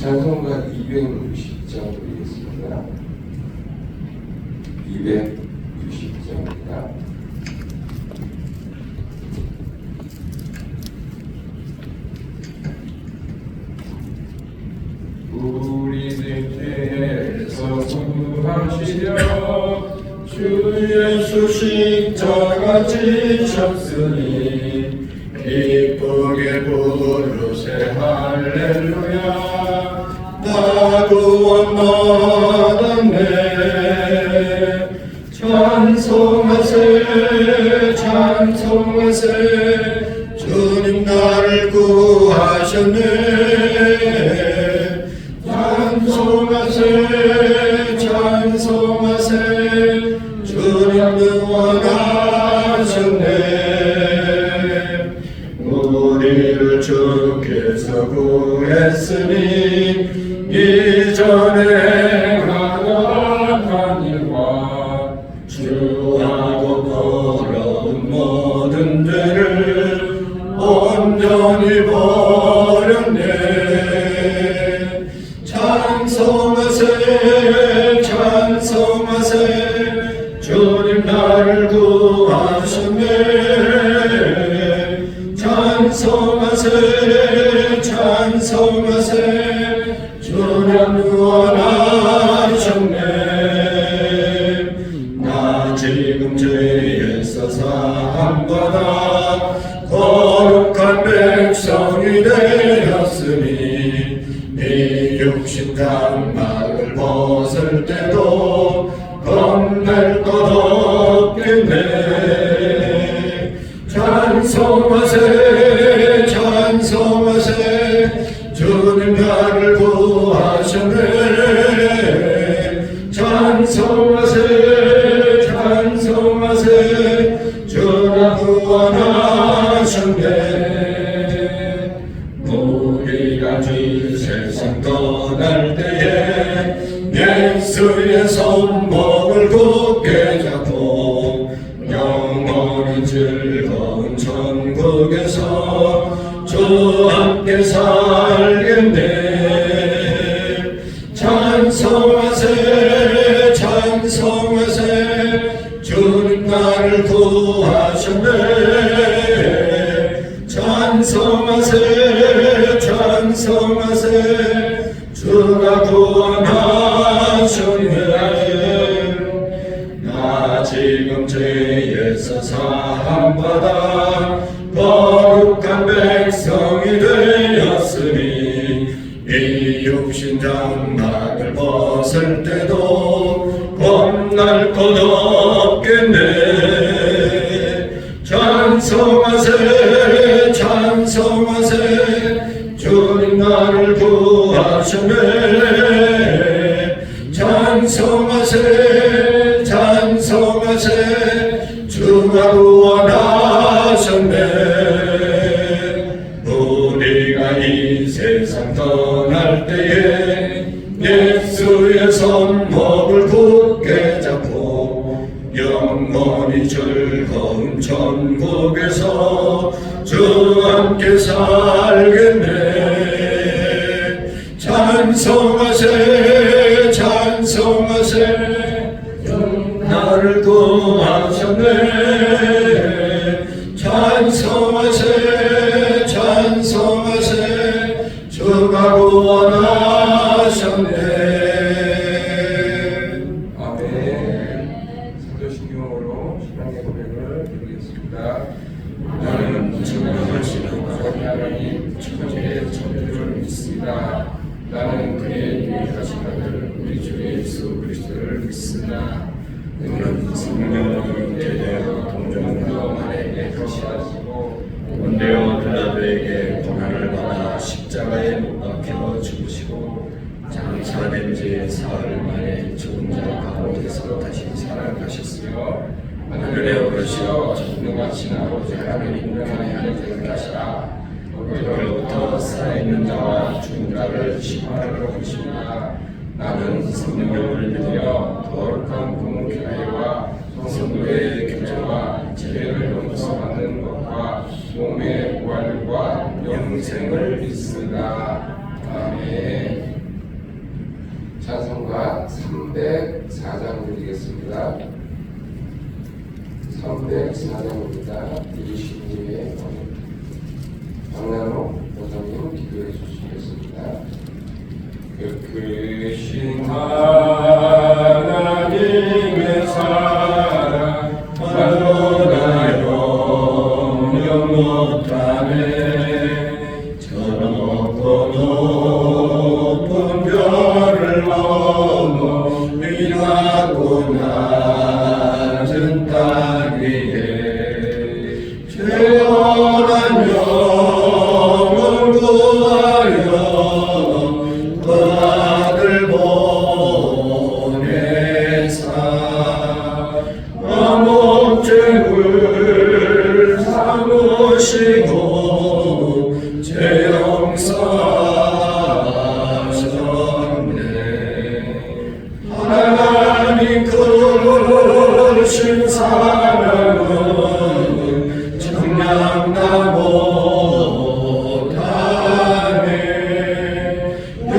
찬송가 260장 드리겠습니다. 260장입니다. 우리들께서 구하시려 주 예수 십자가 지셨으니 기쁘게 부르세 할렐루야. 나 구원받았네. 찬송하세 찬송하세 주님 나를 구하셨네. 찬송하세 찬송하세 주님 구원하셨네. 우리를 주께서 구했으니 이전에 행하던 일과 주하고 더러운 모든 죄를 온전히 버렸네. 찬송하세 찬송하세 주님 나를 구하셨네. 찬송하세 찬송하세 주님 구원하셨네. 나 지금 죄에서 사함받아 거룩한 백성이 되었으니 이 육신 장막을 벗을 때도 겁낼 것 없겠네. 찬송하세 찬송하세 주님 나를 구하셨네. 찬송하세 찬송하세 주나 구원하셨네. 우리가 이 세상 떠날 때에 예수의 손목을 굳게 잡고 영원히 즐거운 천국에서 주 함께 살겠네. 찬송하세 찬송하세 주님 나를 구하셨네. 찬송하세 찬송하세 주가 구원하셨네. 나 지금 죄에서 사함받아 거룩한 백성이 되었으니 이 육신 장막을 벗을 때도 겁날 것 없겠네. 찬송하세 찬송하세 주님 나를 구하셨네. 찬송하세 찬송하세 주가 구원하셨네. 우리가 이 세상 떠날 때에 예수의 손목을 굳게 잡고 영원히 즐거운 천국에서 주 함께 살겠네. 찬송하세 찬송하세 나를 구하셨네. 찬송하세 찬송하세 주가 구원하셨네. 아멘. 사도신경으로 신앙의 고백을 드리겠습니다. 나는 전능하시는 하나님 천지의 천주를 믿습니다. 나는 그의 유일하신 아들 우리 주 예수 그리스도를 믿습니다. 그는 성령으로 대되어 동정녀 마리아에게 거시하시고 본데오 빌라도에게 고난을 받아 십자가에 못 박혀 죽으시고 장사된 지 사흘 만에 죽은 자 가운데서 다시 살아가셨으며 하늘에 오르시어 전능하신 아버지 하나님을 편애하는 자시라. 그로부터 살아있는 자와 죽은 자를 심판하러 오십니다. 나는 성령을 믿으며 거룩한 공교회와 성도의 교제와 죄를 용서받는 것과 몸의 부활과 영생을 믿습니다. 아멘. 304장 드리겠습니다. 304장입니다. 이신님의 박난호 보사님 기도해 주시겠습니다. 크신 하나님의 사랑 말로나 영영 못하네. 저 높은 별을 넘어 빛나고 낮은 땅 위에 죄원한 영을 구하여 그 아들 보내사 목적을 삼으시고 죄 용서하셨네. 하나님 크신 사랑은 정량나 못하네.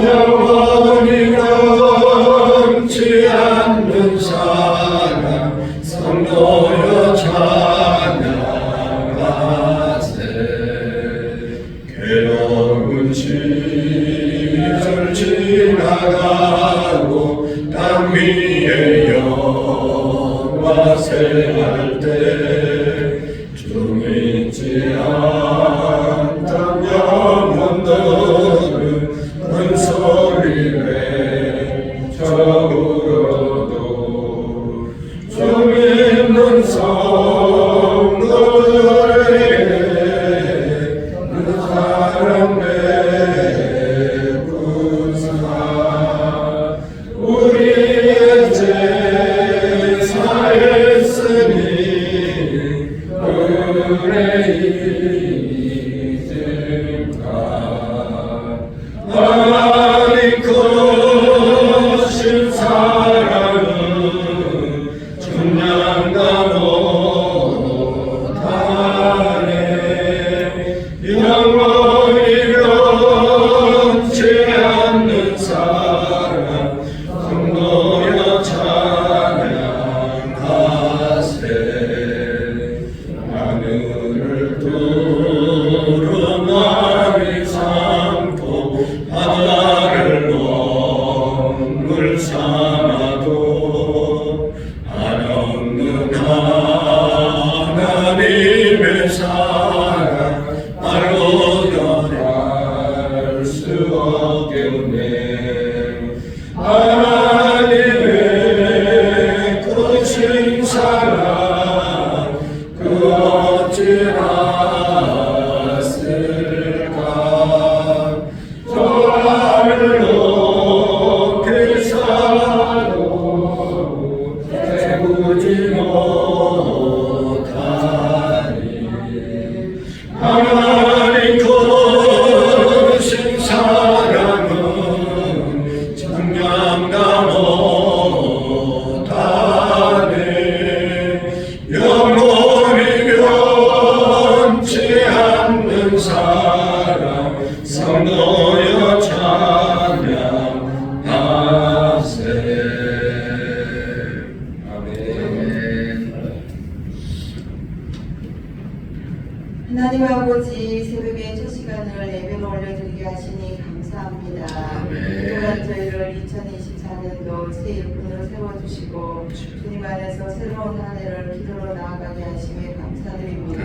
영원히 넘지 않는 사랑 성도여 찬양하세. 괴로운 시절 지나가고 땅 위에 영화 생활 때 주 믿지 않던 영혼들은 큰 소리 외쳐울어도 주 믿는 성도들에게 그 사랑 베푸사. 우리의 제사했으니 은혜 잊을까. 하나님 크신 사랑은 정량나 못하네. 영원히 변치 않는 사랑 성도여 찬양하세. 하늘을 두루마리 삼고 바다를 멍을 삼아도 한없는 하나님의 사랑 말로 전할 수 없겠네. 하나님의 크신 사랑 그 어찌하였을까. 저 하늘 높이 사도 세우지 못하니. 하나님 크신 사랑은 정량나 못하네. 영원히 변치 않는 사랑 성도여 찬양하세. 아멘. 하나님 아버지, 새벽의 첫 시간을 예배로 올려드리게 하시니 감사합니다. 또한 저희를 2024년도 새 일꾼으로 세워주시고 주님 안에서 새로운 한 해를 기도로 나아가게 하심에 감사드립니다.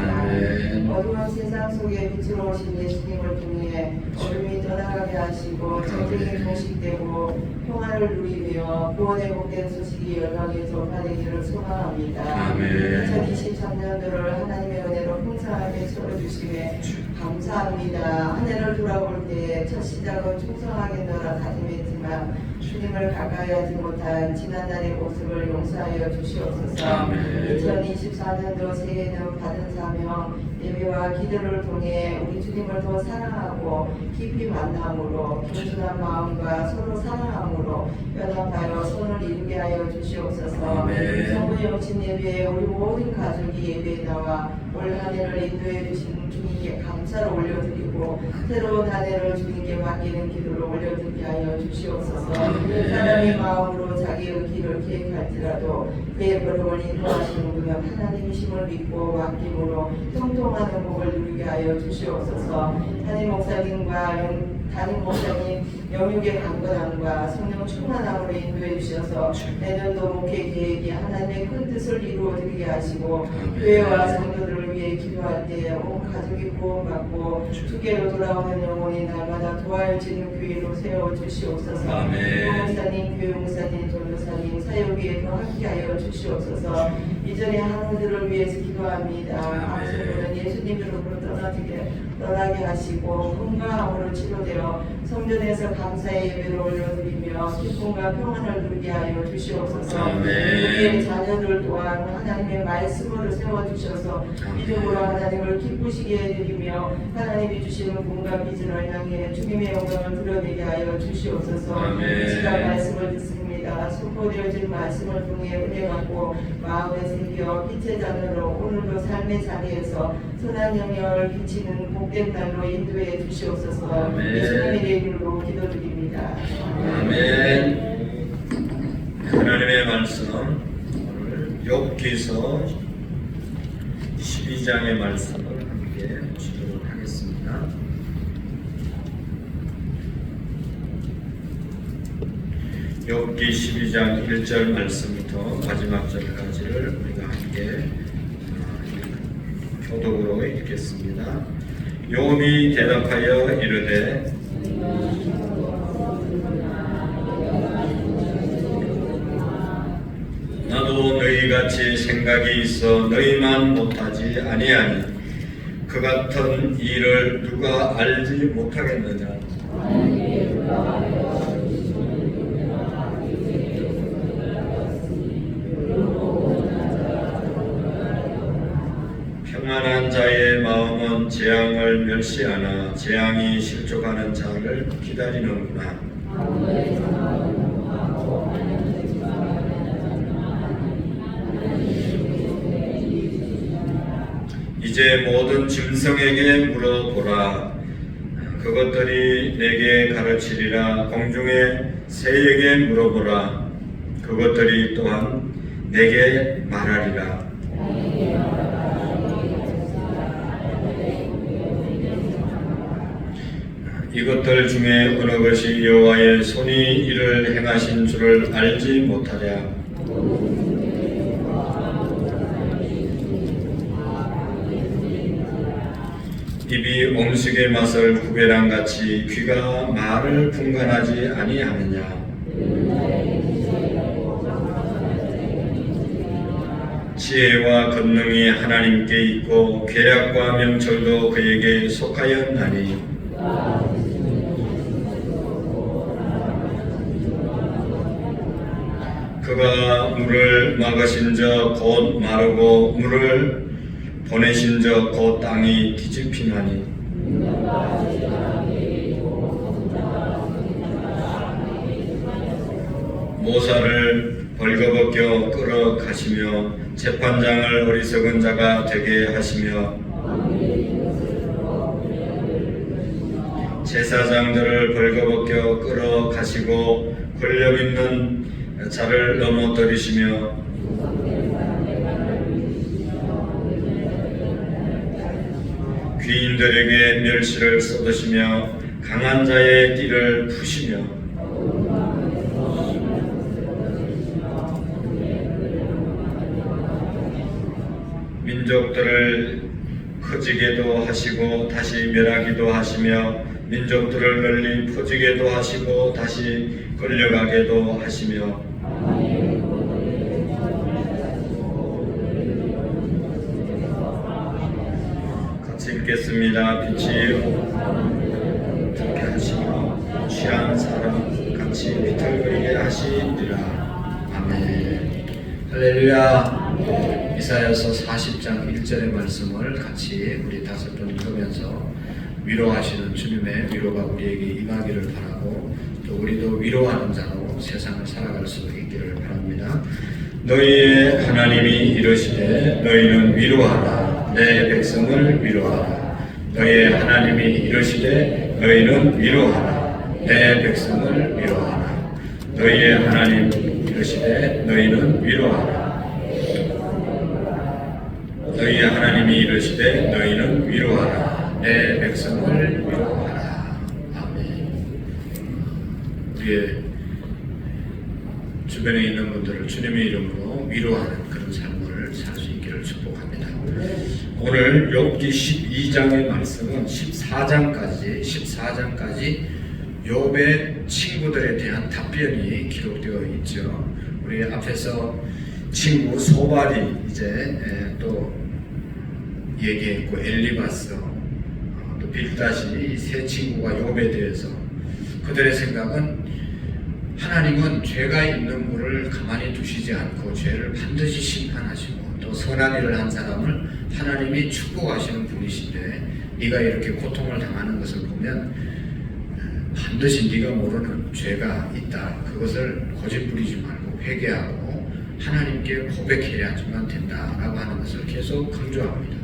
어두운 세상 속에 빛으로 오신 예수님을 통해 어둠이 떠나가게 하시고 전쟁이 종식되고 평화를 누리며 구원의 복된 소식이 열방에 전파되기를 소망합니다. 2023년도를 하나님의 은혜로 풍성하게 채워주심에 감사합니다. 한 해를 돌아볼 때 첫 시작은 충성하겠노라 다짐했지만 주님을 가까이 하지 못한 지난날의 모습을 용서하여 주시옵소서. 2024년도 새해는 받은 사명 예배와 기도를 통해 우리 주님을 더 사랑하고 깊이 만남으로 겸손한 마음과 서로 사랑함으로 연합하여 선을 이루게 하여 주시옵소서. 성부 영신 예배에 우리 모든 가족이 예배에 나와 올 한 해를 인도해 주신 주님께 감사를 올려드리고 새로운 한 해를 주님께 맡기는 기도를 올려드리게 하여 주시옵소서. 사람의 마음으로 자기의 길을 계획할지라도 그의 걸음을 인도하시는 분은 하나님이심을 믿고 맡김으로 통통하는 복을 누리게 하여 주시옵소서. 담임 목사님 영육의 강건함과 성령 충만함으로 인도해 주셔서 내년도 목회 계획이 하나님의 큰 뜻을 이루어드리게 하시고 교회와 성도들을 위해 기도할 때 온 가족이 구원받고 주께로 돌아오는 영혼이 날마다 도와주는 교회로 세워주시옵소서. 목사님, 교회 목사님, 전도사님 사역위에 더 함께하여 주시옵소서. 이전의 한우들을 위해서 기도합니다. 앞서는 예수님으로부터 떠나게 하시고 건강함으로 치료되어 성전에서 감사의 예배를 올려드리며 기쁨과 평안을 누리게 하여 주시옵소서. 우리의 자녀들 또한 하나님의 말씀으로 세워주셔서 믿음으로 하나님을 기쁘시게 해드리며 하나님이 주시는 꿈과 비전을 향해 주님의 영광을 드러내게 하여 주시옵소서. 이 시간 말씀을 듣습니다. 선포되어진 말씀을 통해 은혜 받고 마음에 새겨 빛의 자녀로 오늘도 삶의 자리에서 선한 영향을 끼치는 복된 날로 인도해 주시옵소서. 예수님의 이름으로 기도드립니다. 아멘. 하나님의 말씀 오늘 욥기서 12장의 말씀을 함께 보시도록 하겠습니다. 욥기 12장 1절 말씀부터 마지막 절까지를 우리가 함께 교독으로 읽겠습니다. 욥이 대답하여 이르되 나도 너희같이 생각이 있어 너희만 못하지 아니하니 그 같은 일을 누가 알지 못하겠느냐. 평안한 자의 마음은 재앙을 멸시하나 재앙이 실족하는 자를 기다리는구나. 이제 모든 짐승에게 물어보라. 그것들이 내게 가르치리라. 공중의 새에게 물어보라. 그것들이 또한 내게 말하리라. 이것들 중에 어느 것이 여호와의 손이 이를 행하신 줄을 알지 못하랴. 입이 음식의 맛을 구별한 같이 귀가 말을 분간하지 아니하느냐. 지혜와 권능이 하나님께 있고 계략과 명철도 그에게 속하였나니 그가 물을 막으신 저 곧 마르고 물을 보내신 저 곧 땅이 뒤집히나니 모사를 벌거벗겨 끌어 가시며 재판장을 어리석은 자가 되게 하시며 제사장들을 벌거벗겨 끌어 가시고 권력 있는 자를 넘어뜨리시며 귀인들에게 멸시를 쏟으시며 강한 자의 띠를 푸시며 민족들을 커지게도 하시고 다시 멸하기도 하시며 민족들을 널리 퍼지게도 하시고 다시 끌려가게도 하시며 같이 읽겠습니다. 빛이 어떻게 하시며 취한 사람 같이 비틀거리게 하시리라. 아멘. 할렐루야. 이사야서 40장 1절의 말씀을 같이 우리 다섯 번 읽으면서 위로하시는 주님의 위로가 우리에게 임하기를 바라고 또 우리도 위로하는 자로 세상을 살아갈 수 있기를 바랍니다. 너희의 하나님이 이르시되 너희는 위로하라 내 백성을 위로하라. 너희의 하나님이 이르시되 너희는 위로하라 내 백성을 위로하라. 너희의 하나님 이르시되 너희는 위로하라. 너희의 하나님이 이르시되 너희는 위로하라 내 백성을 위로하라. 아멘. 우리의 주변에 있는 분들을 주님의 이름으로 위로하는 그런 삶을 살 수 있기를 축복합니다. 오늘 욥기 12장의 말씀은 14장까지 욥의 친구들에 대한 답변이 기록되어 있죠. 우리 앞에서 친구 소발이 이제 또 얘기했고 엘리바스 또 빌다시 이 세 친구가 욥에 대해서 그들의 생각은 하나님은 죄가 있는 분을 가만히 두시지 않고 죄를 반드시 심판하시고 또 선한 일을 한 사람을 하나님이 축복하시는 분이신데 네가 이렇게 고통을 당하는 것을 보면 반드시 네가 모르는 죄가 있다. 그것을 고집부리지 말고 회개하고 하나님께 고백해야지만 된다라고 하는 것을 계속 강조합니다.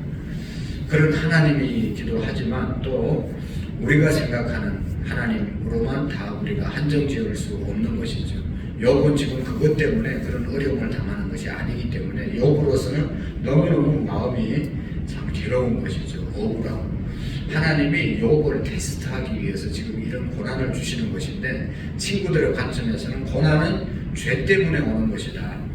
그런 하나님이 기도하지만 또 우리가 생각하는 하나님으로만 다 우리가 한정 지을 수 없는 것이죠. 욥은 지금 그것 때문에 그런 어려움을 당하는 것이 아니기 때문에 욥으로서는 너무너무 마음이 참 괴로운 것이죠. 억울하고 하나님이 욥을 테스트하기 위해서 지금 이런 고난을 주시는 것인데 친구들의 관점에서는 고난은 죄 때문에 오는 것이다.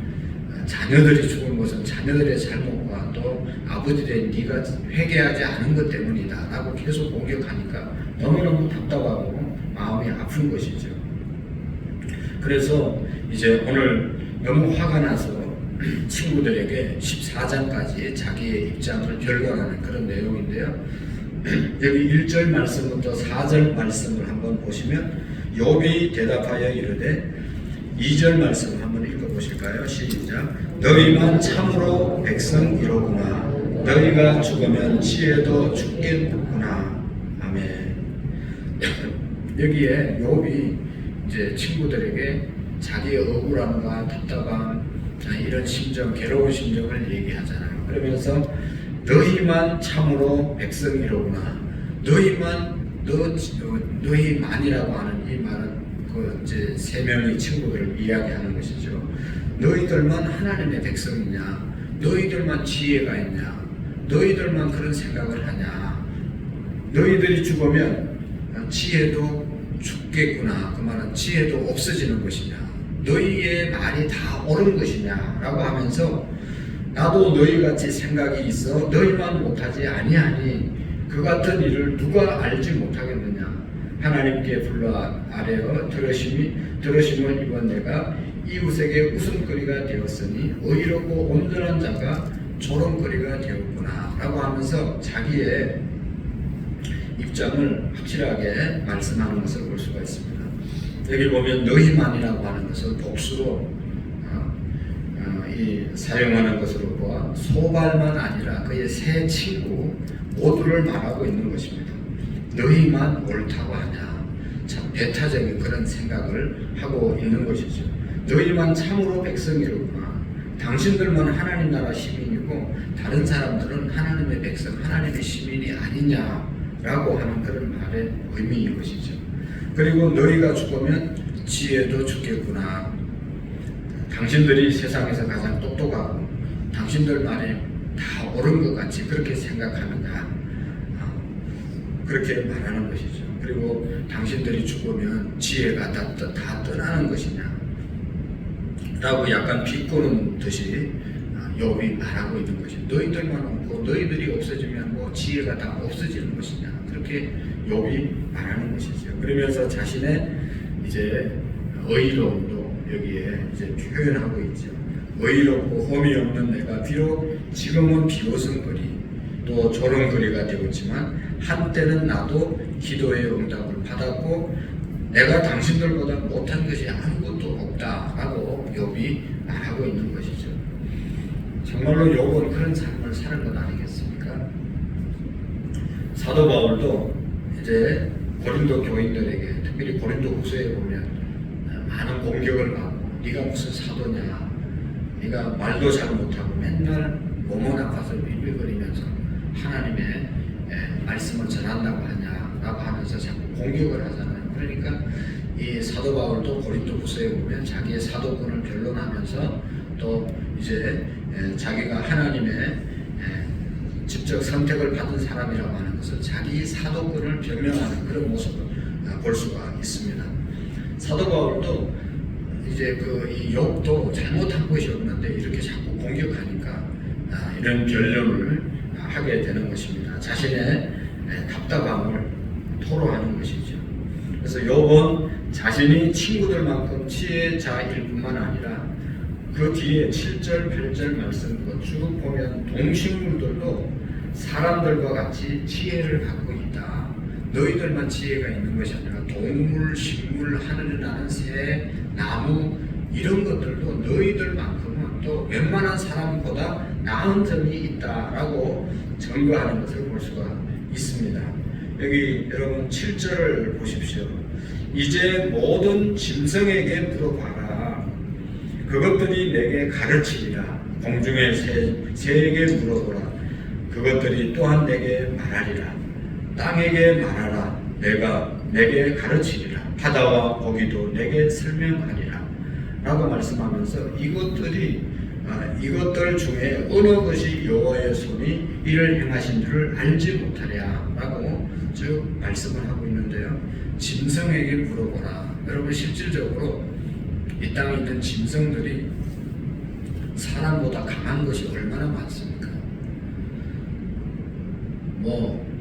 자녀들이 죽은 것은 자녀들의 잘못과 또 아버지된 네가 회개하지 않은 것 때문이다 라고 계속 공격하니까 너무너무 답답하고 마음이 아픈 것이죠. 그래서 이제 오늘 너무 화가 나서 친구들에게 14장까지 자기의 입장을 결론하는 그런 내용인데요. 여기 1절 말씀부터 4절 말씀을 한번 보시면 욥이 대답하여 이르되 2절 말씀 한번 읽어보실까요? 시작. 너희만 참으로 백성이로구나. 너희가 죽으면 지혜도 죽겠구나. 아멘. 여기에 욥이 이제 친구들에게 자기의 억울함과 답답함 이런 심정, 괴로운 심정을 얘기하잖아요. 그러면서 너희만 참으로 백성이로구나. 너희만이라고 하는 이 말은 그 이제 세 명의 친구들을 이야기하는 것이죠. 너희들만 하나님의 백성이냐? 너희들만 지혜가 있냐? 너희들만 그런 생각을 하냐? 너희들이 죽으면 지혜도 죽겠구나. 그 말은 지혜도 없어지는 것이냐? 너희의 말이 다 옳은 것이냐? 라고 하면서 나도 너희같이 생각이 있어 너희만 못하지 아니하니 그 같은 일을 누가 알지 못하겠느냐? 하나님께 불러 아뢰어 들으심을 입은 내가 이웃에게 웃음거리가 되었으니 의롭고 온전한 자가 조롱거리가 되었구나 라고 하면서 자기의 입장을 확실하게 말씀하는 것을 볼 수가 있습니다. 여기 보면 너희만이라고 하는 것을 복수로 사용하는 것으로 보아 소발만 아니라 그의 세 친구 모두를 말하고 있는 것입니다. 너희만 옳다고 하냐? 참 배타적인 그런 생각을 하고 있는 것이죠. 너희만 참으로 백성이로구나. 당신들만 하나님 나라 시민이고 다른 사람들은 하나님의 백성, 하나님의 시민이 아니냐라고 하는 그런 말의 의미인 것이죠. 그리고 너희가 죽으면 지혜도 죽겠구나. 당신들이 세상에서 가장 똑똑하고 당신들 말이 다 옳은 것 같이 그렇게 생각하느냐, 그렇게 말하는 것이죠. 그리고 당신들이 죽으면 지혜가 다 떠나는 것이냐 라고 약간 비꼬는 듯이 욥이 말하고 있는 것이 너희들만 없고 너희들이 없어지면 뭐 지혜가 다 없어지는 것이냐, 그렇게 욥이 말하는 것이죠. 그러면서 자신의 이제 의로움도 여기에 이제 표현하고 있죠. 의롭고 험이 없는 내가 비록 지금은 비웃음거리 또 조롱거리가 되었지만 한때는 나도 기도의 응답을 받았고 내가 당신들보다 못한 것이 아무것도 없다라고 욥이 말하고 있는 것이죠. 참 정말로 욥은 그런 삶을 사는 것 아니겠습니까? 사도 바울도 이제 고린도 교인들에게, 특별히 고린도 후서에 보면 많은 공격을 받고, 네가 무슨 사도냐, 네가 말도 잘 못하고 맨날 몸은 아파서 빌빌거리면서 하나님의 말씀을 전한다고 하냐라고 하면서 자꾸 공격을 하잖아요. 그러니까 이 사도 바울도 고린도 후서에 보면 자기의 사도권을 변론하면서 또 이제 자기가 하나님의 직접 선택을 받은 사람이라고 하는 것을 자기 사도권을 변명하는 그런 모습을 볼 수가 있습니다. 사도 바울도 이제 이 욥도 잘못한 것이 없는데 이렇게 자꾸 공격하니까 이런 변론을 하게 되는 것입니다. 자신의 답답함을 토로하는 것이죠. 그래서 욥은 자신이 친구들만큼 지혜자일 뿐만 아니라 그 뒤에 7절, 8절 말씀 쭉 보면 동식물들도 사람들과 같이 지혜를 갖고 있다. 너희들만 지혜가 있는 것이 아니라 동물, 식물, 하늘에 나는 새, 나무 이런 것들도 너희들만큼은 또 웬만한 사람보다 나은 점이 있다라고 증거하는 것을 볼 수가 있습니다. 여기 여러분 7절을 보십시오. 이제 모든 짐승에게 물어봐라. 그것들이 내게 가르치리라. 공중의 새에게 물어보라. 그것들이 또한 내게 말하리라. 땅에게 말하라. 내가 내게 가르치리라. 바다와 고기도 내게 설명하리라. 라고 말씀하면서 이것들 중에 어느 것이 여호와의 손이 이를 행하신 줄을 알지 못하랴 라고 쭉 말씀을 하고 있는데요. 짐승에게 물어보라. 여러분 실질적으로 이 땅에 있는 짐승들이 사람보다 강한 것이 얼마나 많습니까?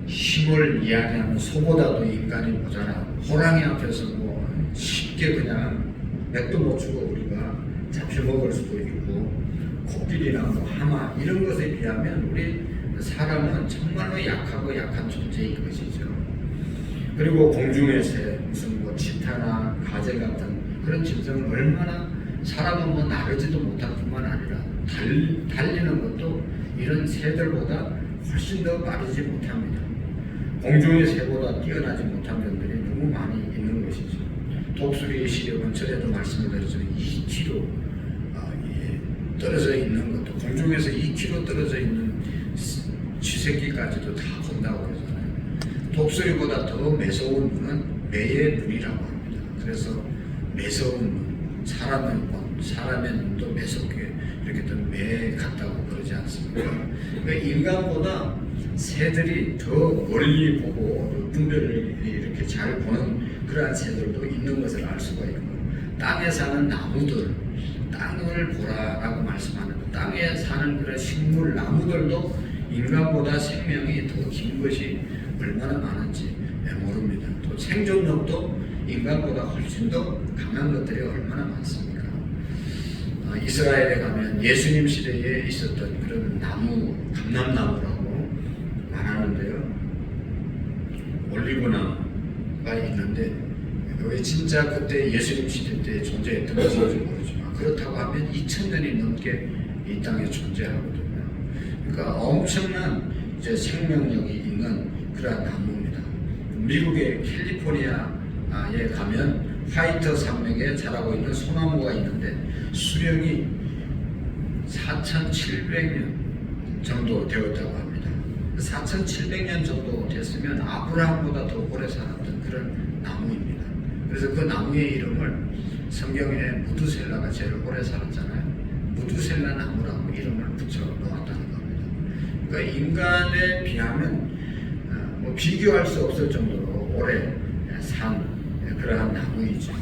힘을 이야기하는 소보다도 인간이 모자라. 호랑이 앞에서 쉽게 그냥 맥도 못 주고 우리가 잡혀먹을 수도 있고, 코끼리나 하마 이런 것에 비하면 우리 사람은 정말로 약하고 약한 존재인 것이죠. 그리고 공중의 새, 무슨 치타나 가젤 같은 그런 짐승은 얼마나 사람은 나르지도 못할 뿐만 아니라 달리는 것도 이런 새들보다 훨씬 더 빠르지 못합니다. 공중의 새보다 뛰어나지 못한 점들이 너무 많이 있는 것이죠. 독수리의 시력은 전에도 말씀을 드렸지만 2km 떨어져 있는 것도, 공중에서 2km 떨어져 있는 쥐새끼까지도 다 본다고 그러잖아요. 독수리보다 더 매서운 눈은 매의 눈이라고 합니다. 그래서 매서운 눈, 사람의 눈도 매섭게 이렇게 또 매 같다고 그러지 않습니까? 그러니까 인간보다 새들이 더 멀리 보고 분별을 이렇게 잘 보는 그러한 새들도 있는 것을 알 수가 있고, 땅에 사는 나무들, 땅을 보라라고 말씀하는 땅에 사는 그런 식물, 나무들도 인간보다 생명이 더 긴 것이 얼마나 많은지 모릅니다. 또 생존력도 인간보다 훨씬 더 강한 것들이 얼마나 많습니까? 이스라엘에 가면 예수님 시대에 있었던 그런 나무, 감람나무라고 말하는데요. 올리브나무가 있는데 그게 진짜 그때 예수님 시대 때 존재했던 것인지 모르지만 그렇다고 하면 2000년이 넘게 이 땅에 존재하거든요. 그러니까 엄청난 이제 생명력이 있는 그런 나무입니다. 미국의 캘리포니아에 가면 화이트 산맥에 자라고 있는 소나무가 있는데 수령이 4,700년 정도 되었다고 합니다. 4,700년 정도 됐으면 아브라함보다 더 오래 살았던 그런 나무입니다. 그래서 그 나무의 이름을 성경에 무드셀라가 제일 오래 살았잖아요. 무드셀라 나무라고 이름을 붙여 놓았다는 겁니다. 그러니까 인간에 비하면 비교할 수 없을 정도로 오래 산 그러한 나무이죠.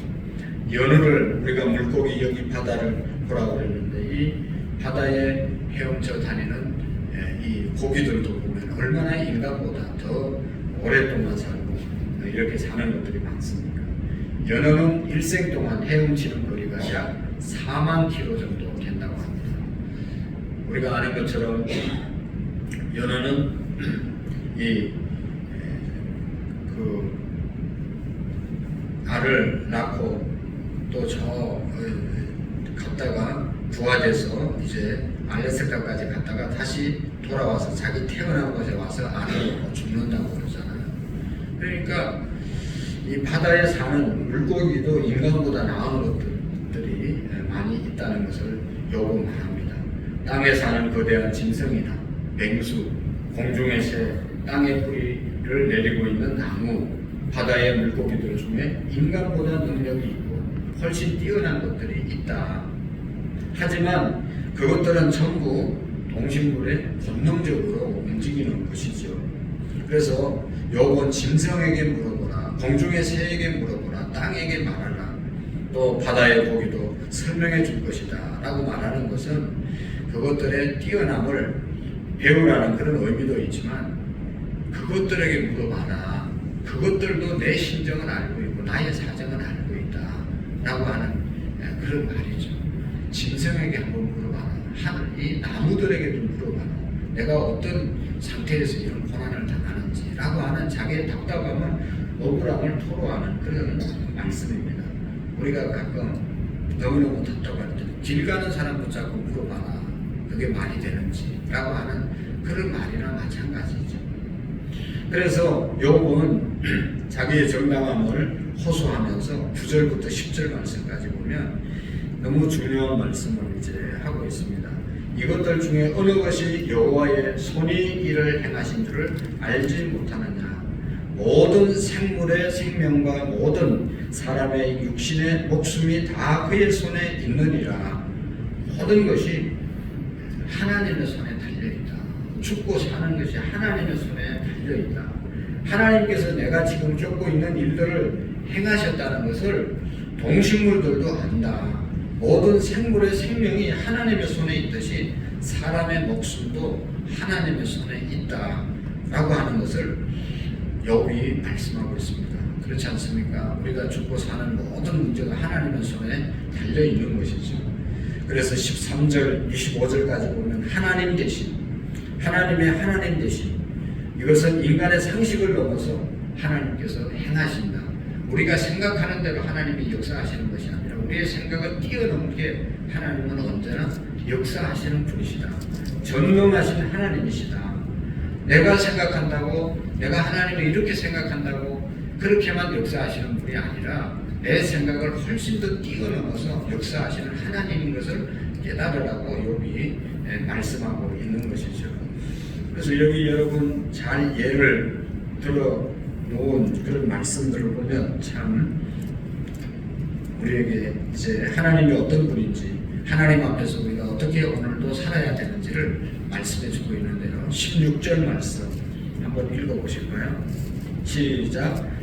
연어를 우리가 물고기 여기 바다를 보라고 그랬는데 이 바다에 헤엄쳐 다니는 이 고기들도 보면 얼마나 인간보다 더 오랫동안 살고 이렇게 사는 것들이 많습니까? 연어는 일생 동안 헤엄치는 거리가 약 4만 킬로 정도 된다고 합니다. 우리가 아는 것처럼 연어는 알을 낳고 또 갔다가 부화돼서 이제 알래스카까지 갔다가 다시 돌아와서 자기 태어난 곳에 와서 알을 먹고 죽는다고 그러잖아요. 그러니까 이 바다에 사는 물고기도 인간보다 나은 것들이 많이 있다는 것을 요구 말합니다. 땅에 사는 거대한 짐승이나 맹수, 공중의 새, 땅에 뿌리를 내리고 있는 나무, 바다의 물고기들 중에 인간보다 능력이 있고 훨씬 뛰어난 것들이 있다. 하지만 그것들은 전부 동식물의 본능적으로 움직이는 것이죠. 그래서 요건 짐승에게 물어보라, 공중의 새에게 물어보라, 땅에게 말하라, 또 바다의 고기도 설명해 줄 것이다 라고 말하는 것은 그것들의 뛰어남을 배우라는 그런 의미도 있지만 그것들에게 물어봐라, 그것들도 내 심정을 알고 있고 나의 사정을 알고 있다 라고 하는 그런 말이죠. 짐승에게 한번 물어봐라, 이 나무들에게도 물어봐라, 내가 어떤 상태에서 이런 고난을 당하는지 라고 하는 자기의 답답함을, 억울함을 토로하는 그런 말씀입니다. 우리가 가끔 너무너무 답답할 때 길 가는 사람 붙잡고 물어봐라, 그게 말이 되는지 라고 하는 그런 말이나 마찬가지죠. 그래서 욥은 자기의 정당함을 호소하면서 9절부터 10절 말씀까지 보면 너무 중요한 말씀을 이제 하고 있습니다. 이것들 중에 어느 것이 여호와의 손이 이를 행하신 줄을 알지 못하느냐. 모든 생물의 생명과 모든 사람의 육신의 목숨이 다 그의 손에 있느니라. 모든 것이 하나님의 손에 달려있다. 죽고 사는 것이 하나님의 손에 달려있다. 하나님께서 내가 지금 겪고 있는 일들을 행하셨다는 것을 동식물들도 안다. 모든 생물의 생명이 하나님의 손에 있듯이 사람의 목숨도 하나님의 손에 있다 라고 하는 것을 욥이 말씀하고 있습니다. 그렇지 않습니까? 우리가 죽고 사는 모든 문제가 하나님의 손에 달려있는 것이죠. 그래서 13절, 25절까지 보면 하나님 대신, 하나님의 하나님 대신, 이것은 인간의 상식을 넘어서 하나님께서 행하신다. 우리가 생각하는 대로 하나님이 역사하시는 것이 아니라 우리의 생각을 뛰어넘게 하나님은 언제나 역사하시는 분이시다. 전능하신 하나님이시다. 내가 생각한다고, 내가 하나님을 이렇게 생각한다고 그렇게만 역사하시는 분이 아니라 내 생각을 훨씬 더 뛰어넘어서 역사하시는 하나님인 것을 깨달으라고 욥이 말씀하고 있는 것이죠. 그래서 여기 여러분 잘 예를 들어 놓은 그런 말씀들을 보면 참 우리에게 이제 하나님이 어떤 분인지, 하나님 앞에서 우리가 어떻게 오늘도 살아야 되는지를 말씀해 주고 있는데요. 16절 말씀 한번 읽어보실까요? 시작.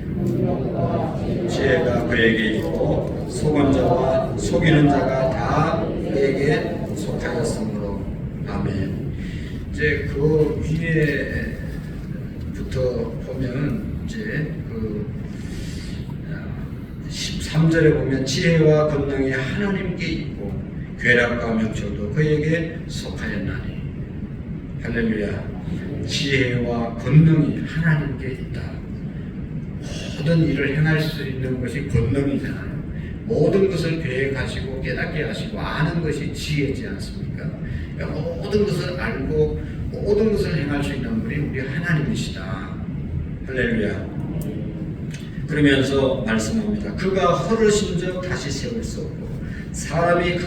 지혜가 그에게 있고 속은 자와 속이는 자가 다 그에게 속하였으므로. 아멘. 이제 그 위에부터 보면 이제 그 13절에 보면 지혜와 권능이 하나님께 있고 괴락과 명철도 그에게 속하였나니. 할렐루야. 지혜와 권능이 하나님께 있다. 모든 일을 행할 수 있는 것이 권능이잖아요. 모든 것을 계획하시고 깨닫게 하시고 아는 것이 지혜지 않습니까? 모든 것을 알고 모든 것을 행할 수 있는 분이 우리 하나님이시다. 할렐루야. 그러면서 말씀합니다. 그가 헐으신 적 다시 세울 수 없고 사람을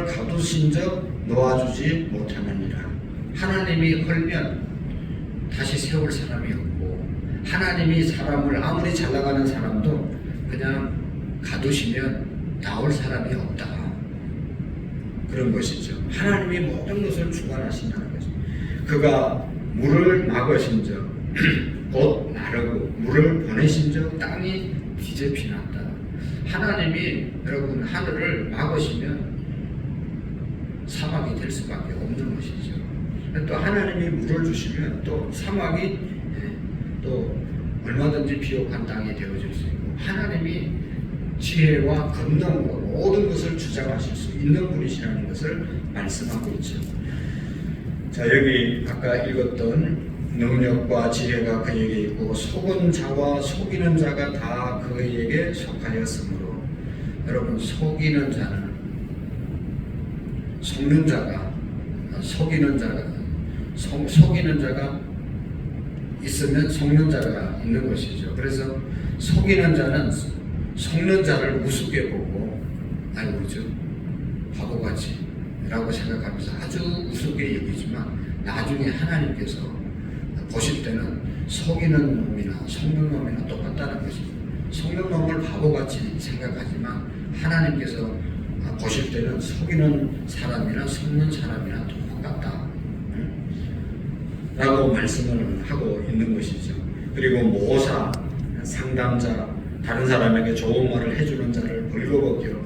가두신 적 놓아주지 못하느니라. 하나님이 헐면 다시 세울 사람이 없고, 하나님이 사람을 아무리 잘 나가는 사람도 그냥 가두시면 나올 사람이 없다. 그런 것이죠. 하나님이 모든 것을 주관하신다는 것이죠. 그가 물을 막으신 적, 곧 마르고 물을 보내신 적 땅이 뒤집히 났다. 하나님이 여러분 하늘을 막으시면 사막이 될 수밖에 없는 것이죠. 또 하나님이 물을 주시면 또 사막이 또 얼마든지 비옥한 땅이 되어질 수 있고, 하나님이 지혜와 권능으로 모든 것을 주장하실 수 있는 분이시라는 것을 말씀하고 있죠. 자, 여기 아까 읽었던 능력과 지혜가 그에게 있고 속은 자와 속이는 자가 다 그에게 속하였으므로. 여러분, 속이는 자는 속는 자가 속이는 자가 있으면 속는 자가 있는 것이죠. 그래서 속이는 자는 속는 자를 우습게 보고 아이고 그죠 바보같이 라고 생각하면서 아주 우습게 여기지만 나중에 하나님께서 보실 때는 속이는 놈이나 속는 놈이나 똑같다는 것입니다. 속는 놈을 바보같이 생각하지만 하나님께서 보실 때는 속이는 사람이나 속는 사람이나 똑같다 라고 말씀을 하고 있는 것이죠. 그리고 모사, 상담자, 다른 사람에게 좋은 말을 해주는 자를 벌거벗기로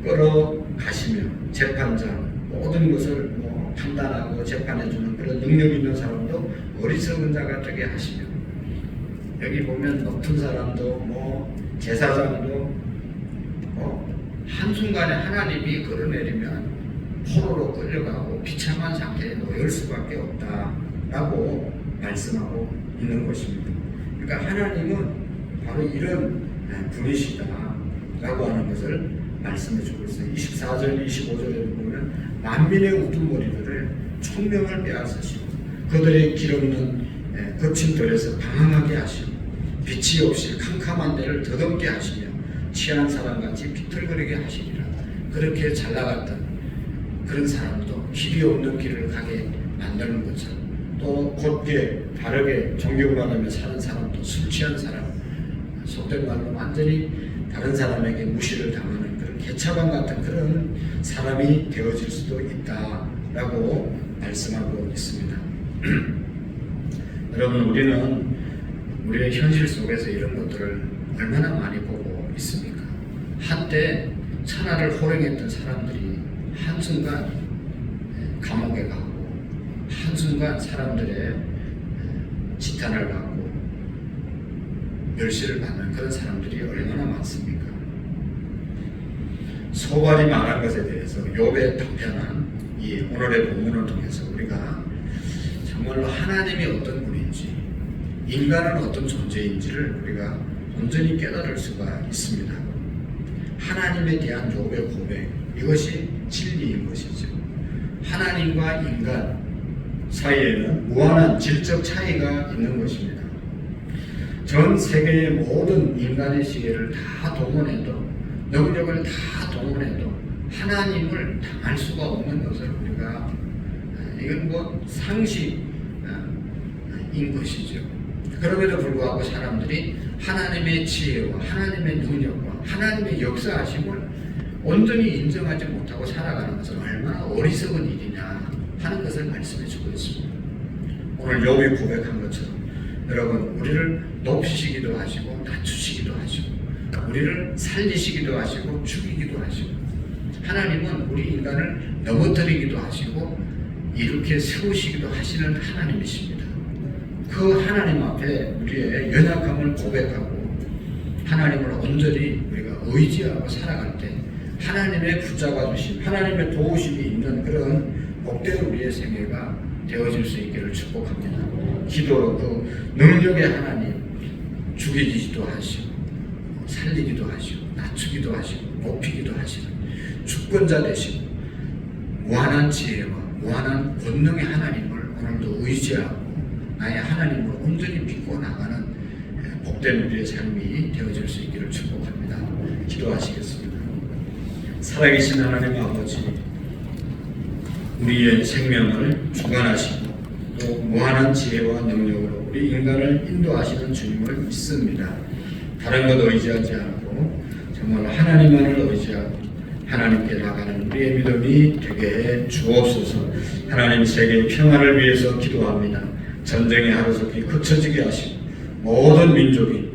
끌어가시며 재판자, 모든 것을 판단하고 재판해주는 그런 능력 있는 사람도 어리석은 자가 되게 하시며, 여기 보면 높은 사람도 제사장도 한순간에 하나님이 끌어내리면 포로로 끌려가고 비참한 상태에 놓일 수밖에 없다라고 말씀하고 있는 것입니다. 그러니까 하나님은 바로 이런 분이시다라고 하는 것을 말씀해 주고 있어요. 24절, 25절에 보면 만민의 우두머리들을 총명을 빼앗으시고 그들의 길없는 거친 들에서 방황하게 하시고 빛이 없이 캄캄한 데를 더덥게 하시며 취한 사람같이 비틀거리게 하시리라. 그렇게 잘 나갔던 그런 사람도 길이 없는 길을 가게 만드는 것처럼, 또 곧게 바르게 존경받으며 사는 사람도 술 취한 사람, 속된 말로 완전히 다른 사람에게 무시를 당하는 그런 개차반 같은 그런 사람이 되어질 수도 있다라고 말씀하고 있습니다. 여러분, 우리는 우리의 현실 속에서 이런 것들을 얼마나 많이 보고 있습니까? 한때 천하를 호령했던 사람들이 한순간 감옥에 가고 한순간 사람들의 지탄을 받고 멸시를 받는 그런 사람들이 얼마나 많습니까? 소발이 말한 것에 대해서 욥의 답변한 이 오늘의 본문을 통해서 우리가 정말로 하나님이 어떤 분인지, 인간은 어떤 존재인지를 우리가 온전히 깨달을 수가 있습니다. 하나님에 대한 욥의 고백, 이것이 진리인 것이죠. 하나님과 인간 사이에는 무한한 질적 차이가 있는 것입니다. 전 세계의 모든 인간의 시계를 다 동원해도, 능력을 다 동원해도 하나님을 당할 수가 없는 것을 우리가, 이건 상식인 것이죠. 그럼에도 불구하고 사람들이 하나님의 지혜와 하나님의 능력과 하나님의 역사하심을 온전히 인정하지 못하고 살아가는 것은 얼마나 어리석은 일이냐 하는 것을 말씀해 주고 있습니다. 오늘 욥이 고백한 것처럼 여러분, 우리를 높이시기도 하시고 낮추시기도 하시고 우리를 살리시기도 하시고 죽이기도 하시고, 하나님은 우리 인간을 넘어뜨리기도 하시고 이렇게 세우시기도 하시는 하나님이십니다. 그 하나님 앞에 우리의 연약함을 고백하고 하나님을 온전히 우리가 의지하고 살아갈 때 하나님의 붙잡아 주심, 하나님의 도우심이 있는 그런 복된 우리의 생애가 되어질 수 있기를 축복합니다. 기도로 그 능력의 하나님, 죽이기도 하시고 살리기도 하시고 낮추기도 하시고 높이기도 하시는 주권자 되시고 무한한 지혜와 무한한 권능의 하나님을 오늘도 의지하고 나의 하나님을 온전히 믿고 나가는 복된 우리의 삶이 되어질 수 있기를 축복합니다. 기도하시겠습니다. 살아계신 하나님 아버지, 우리의 생명을 주관하시고 또 무한한 지혜와 능력으로 우리 인간을 인도하시는 주님을 믿습니다. 다른 것 의지하지 않고 정말 하나님만을 의지하고 하나님께 나가는 우리의 믿음이 되게 해 주옵소서. 하나님, 세계의 평화를 위해서 기도합니다. 전쟁의 하루속히 그쳐지게 하시고 모든 민족이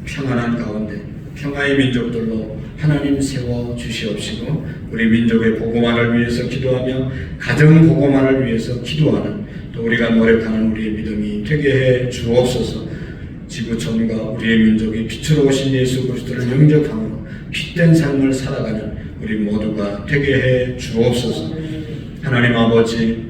평안한 가운데 평화의 민족들로 하나님 세워 주시옵시고, 우리 민족의 복음화를 위해서 기도하며 가정 복음화를 위해서 기도하는, 또 우리가 노력하는 우리의 믿음이 되게 해 주옵소서. 지구촌과 우리의 민족이 빛으로 오신 예수 그리스도를 영접함으로 빛된 삶을 살아가는 우리 모두가 되게 해 주옵소서. 하나님 아버지,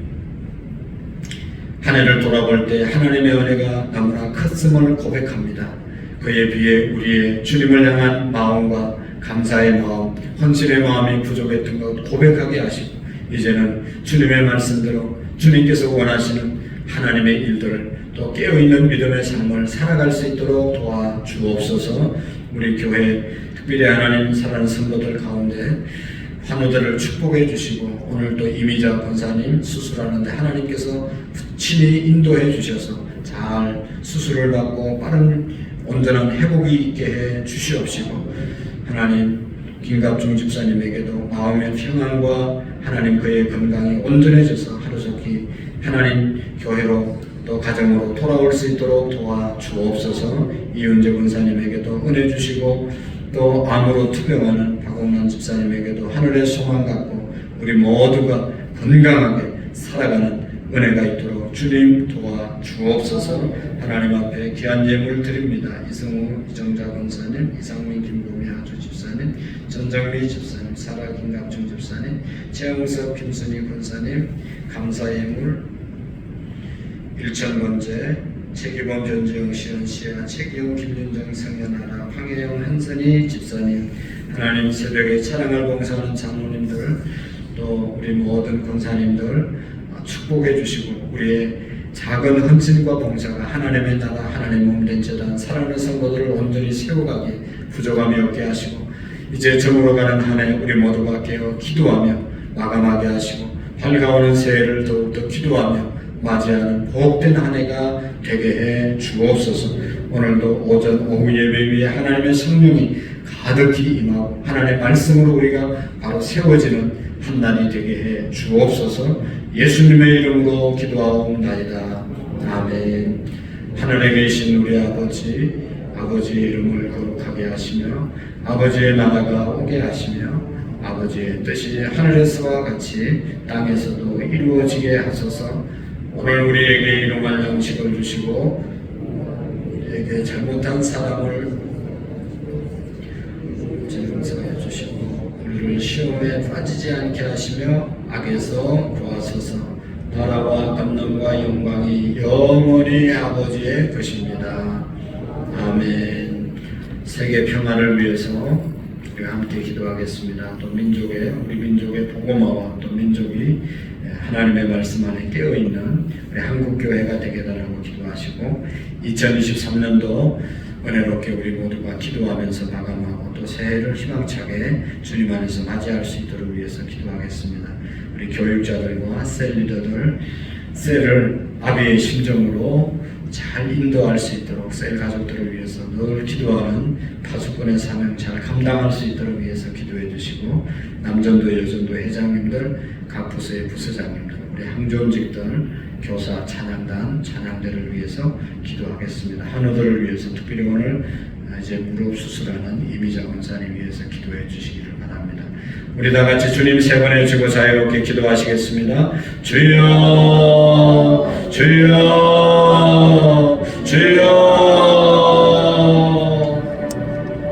한 해를 돌아볼 때 하나님의 은혜가 너무나 컸음을 고백합니다. 그에 비해 우리의 주님을 향한 마음과 감사의 마음, 헌신의 마음이 부족했던 것 고백하게 하시고 이제는 주님의 말씀대로 주님께서 원하시는 하나님의 일들을 또 깨어있는 믿음의 삶을 살아갈 수 있도록 도와주옵소서. 우리 교회 특별히 하나님 사랑하는 성도들 가운데 환우들을 축복해 주시고 오늘 또 이미자 권사님 수술하는데 하나님께서 친히 인도해 주셔서 잘 수술을 받고 빠른 온전한 회복이 있게 해 주시옵시고 하나님 김갑중 집사님에게도 마음의 평안과 하나님 그의 건강이 온전해져서 하루속히 하나님 교회로 또 가정으로 돌아올 수 있도록 도와주옵소서. 이윤재 권사님에게도 은혜 주시고 또 암으로 투병하는 박옥란 집사님에게도 하늘의 소망 갖고 우리 모두가 건강하게 살아가는 은혜가 있도록 주님 도와주옵소서. 하나님 앞에 귀한 예물 드립니다. 이승우 이정자 권사님, 이상민 김보미 아주 집사님, 전정미 집사님, 사라 김갑중 집사님, 최영석 김순희 권사님 감사 예물 일천번째 최기범 변지영 시은씨와 최기영 김윤정 성현아라 황혜영 한선희 집사님 하나님 새벽에 찬양을 봉사하는 장로님들 또 우리 모든 권사님들 축복해 주시고 우리의 작은 헌신과 봉사가 하나님의 나라 하나님 몸된 재단 사랑하는 성도들을 온전히 세워가게 부족함이 없게 하시고 이제 저물어 가는 한 해 우리 모두가 깨어 기도하며 마감하게 하시고 밝아오는 새해를 더욱더 기도하며 맞이하는 복된 한 해가 되게 해 주옵소서. 오늘도 오전 오후 예배 위에 하나님의 성령이 가득히 임하고 하나님의 말씀으로 우리가 바로 세워지는 한 날이 되게 해 주옵소서. 예수님의 이름으로 기도하옵나이다. 아멘. 하늘에 계신 우리 아버지, 아버지의 이름을 거룩하게 하시며 아버지의 나라가 오게 하시며 아버지의 뜻이 하늘에서와 같이 땅에서도 이루어지게 하소서. 오늘 우리에게 일용할 양식을 주시고 우리에게 잘못한 사람을 용서해 주시고 우리를 시험에 빠지지 않게 하시며 악에서 구하소서. 나라와 감남과 영광이 영원히 아버지의 것입니다. 아멘. 세계 평화를 위해서 우리가 함께 기도하겠습니다. 또 우리 민족의 복음화와 또 민족이 하나님의 말씀 안에 깨어있는 우리 한국교회가 되게 달라고 기도하시고 2023년도 은혜롭게 우리 모두가 기도하면서 마감하고 또 새해를 희망차게 주님 안에서 맞이할 수 있도록 위해서 기도하겠습니다. 우리 교육자들과 셀 리더들 셀을 아비의 심정으로 잘 인도할 수 있도록 셀 가족들을 위해서 늘 기도하는 파수꾼의 사명 잘 감당할 수 있도록 위해서 기도해 주시고 남전도 여전도 회장님들 각 부서의 부서장님들 우리 항존직들 교사 찬양단 찬양대를 위해서 기도하겠습니다. 한우들을 위해서 특별히 오늘 이제 무릎 수술하는 이미자 권사님 위해서 기도해 주시기를 바랍니다. 우리 다 같이 주님 세 번 해주고 자유롭게 기도하시겠습니다. 주여 주여